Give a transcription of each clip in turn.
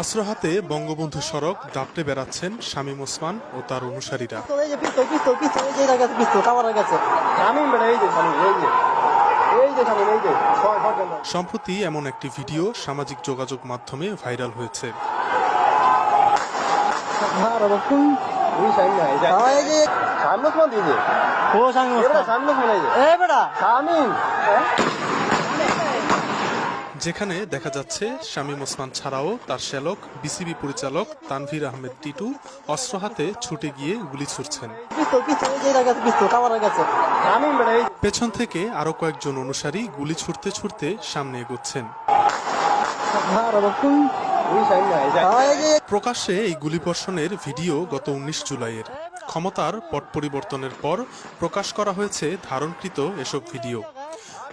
অস্ত্র হাতে বঙ্গবন্ধু সড়ক দাপটে বেড়াচ্ছেন শামীম ওসমান ও তার অনুসারীরা। সম্প্রতি এমন একটি ভিডিও সামাজিক যোগাযোগ মাধ্যমে ভাইরাল হয়েছে। যেখানে দেখা যাচ্ছে শামীম ওসমান ছাড়াও তার শ্যালক বিসিবি পরিচালক তানভীর আহমেদ টিটু অস্ত্র হাতে ছুটে গিয়ে গুলি ছুড়ছেন। পেছন থেকে আরো কয়েকজন অনুসারী গুলি ছুড়তে ছুড়তে সামনে এগোচ্ছেন। প্রকাশ্যে এই গুলিবর্ষণের ভিডিও গত 19 জুলাইয়ের। ক্ষমতার পট পরিবর্তনের পর প্রকাশ করা হয়েছে ধারণকৃত এসব ভিডিও।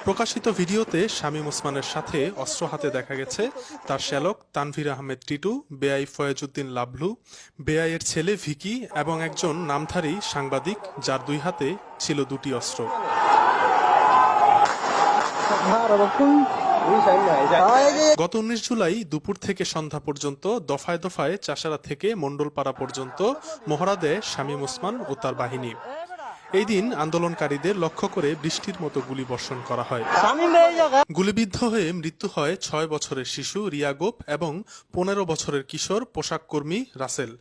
প্রকাশিত ভিডিওতে শামীম ওসমানের সাথে অস্ত্র হাতে দেখা গেছে তার শ্যালক তানভীর আহমেদ টিটু, বেআই ফয়েজউদ্দিন লাভলু, বেআইয়ের ছেলে ভিকি এবং একজন নামধারী সাংবাদিক যার দুই হাতে ছিল দুটি অস্ত্র। গত 19 জুলাই দুপুর থেকে সন্ধ্যা পর্যন্ত দফায় দফায় চাষারা থেকে মণ্ডলপাড়া পর্যন্ত মহড়া দেয় শামীম ওসমান ও তার বাহিনী। এই দিন আন্দোলনকারীদের লক্ষ্য করে বৃষ্টির মতো গুলি বর্ষণ করা হয়। গুলিবিদ্ধ হয়ে মৃত্যু হয় 6 বছরের শিশু রিয়া গোপ এবং 15 বছরের কিশোর পোশাক কর্মী রাসেল।